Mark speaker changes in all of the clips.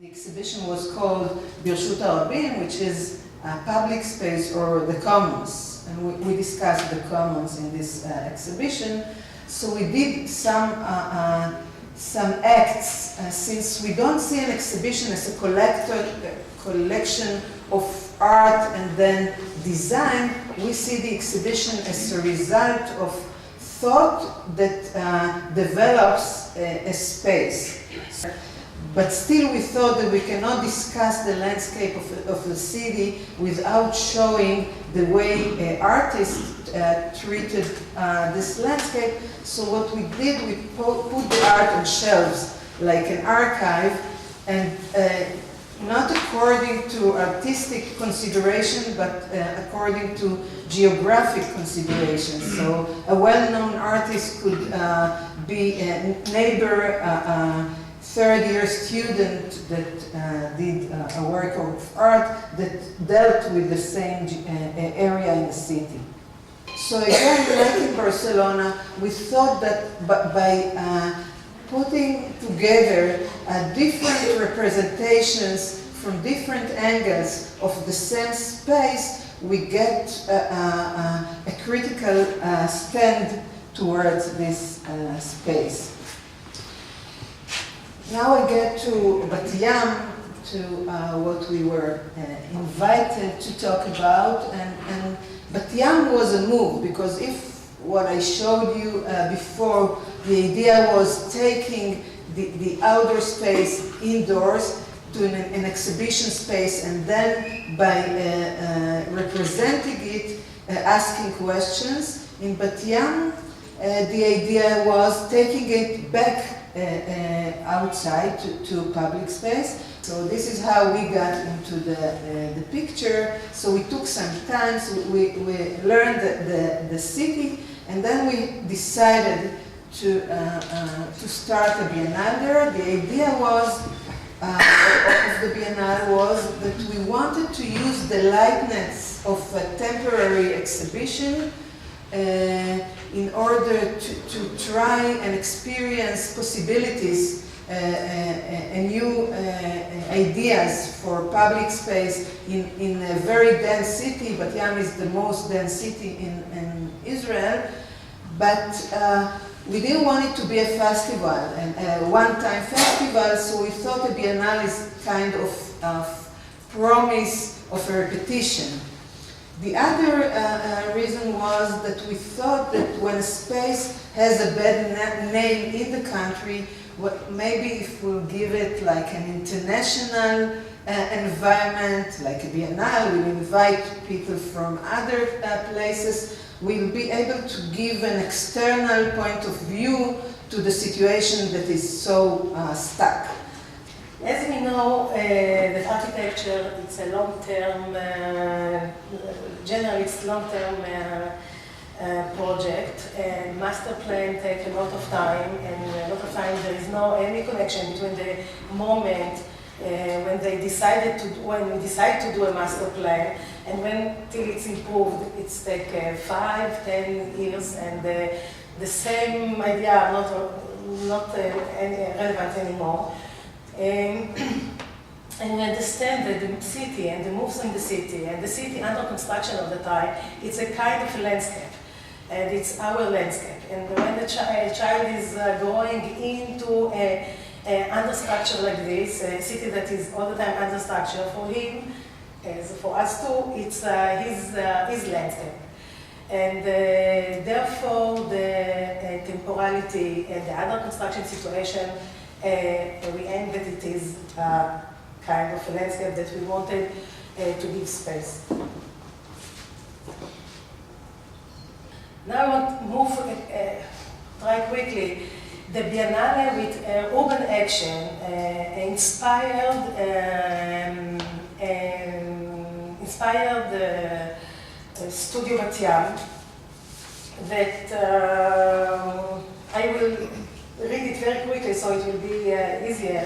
Speaker 1: The exhibition was called ברשות הרבים, which is a public space or the commons. And we discussed the commons in this exhibition. So we did some acts, since we don't see an exhibition as a collection of art and then design, we see the exhibition as a result of thought that develops a space. But still we thought that we cannot discuss the landscape of the city without showing the way artists treated this landscape. So what we did, we put the art on shelves, like an archive, and not according to artistic consideration, but according to geographic considerations. So a well-known artist could be a neighbor, third-year student that did a work of art that dealt with the same area in the city. So again, like in Barcelona, we thought that by putting together different representations from different angles of the same space, we get a critical stand towards this space. Now I get to Bat Yam, to what we were invited to talk about, and Bat Yam was a move, because if what I showed you before, the idea was taking the outdoor space indoors to an exhibition space, and then by representing it, asking questions. In Bat Yam, the idea was taking it back outside to public space. So this is how we got into the picture. So we took some time, so we learned the city, and then we decided to start a Bienal there. The idea was of the Bienal was that we wanted to use the lightness of a temporary exhibition in order to try and experience possibilities and new ideas for public space in a very dense city. Bat Yam is the most dense city in Israel, but we didn't want it to be a festival, and a one-time festival, so we thought a Bienal is kind of promise of a repetition. The other reason was that we thought that when a space has a bad name in the country, maybe if we'll give it like an international environment, like a Bienal, we'll invite people from other places, we'll be able to give an external point of view to the situation that is so stuck.
Speaker 2: As we know, that architecture, it's a long-term, generally it's long-term project, and master plan take a lot of time, and a lot of time there is no any connection between the moment when we decide to do a master plan, and when till it's improved, it's take 5-10 years, and the same idea are not relevant anymore. And we understand that the city and the moves in the city and the city under construction all the time, it's a kind of a landscape, and it's our landscape. And when the child is going into under structure like this, a city that is all the time under structure, for him, as for us too, it's his landscape. And therefore the temporality and the under construction situation, we aim that it is kind of a landscape that we wanted to give space. Now I want to move, try quickly, the Biennale with urban action inspired Studio Bat Yam, that I will read it very quickly so it will be easier.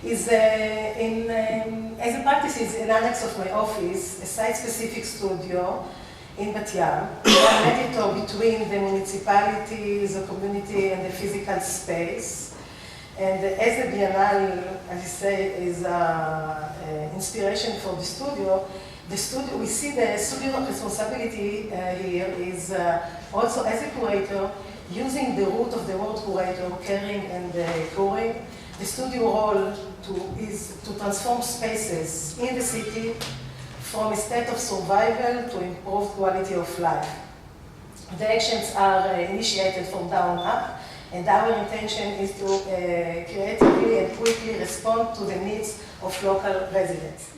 Speaker 2: Is as a practice is an annex of my office, a site-specific studio in Bat Yam, a mediator between the municipalities, the community, and the physical space. And as the Bienal, as you say, is inspiration for the studio, we see the studio responsibility here is also as a curator, using the root of the word curator, caring and curing. The studio role is to transform spaces in the city from a state of survival to improved quality of life. The actions are initiated from down up, and our intention is to creatively and quickly respond to the needs of local residents.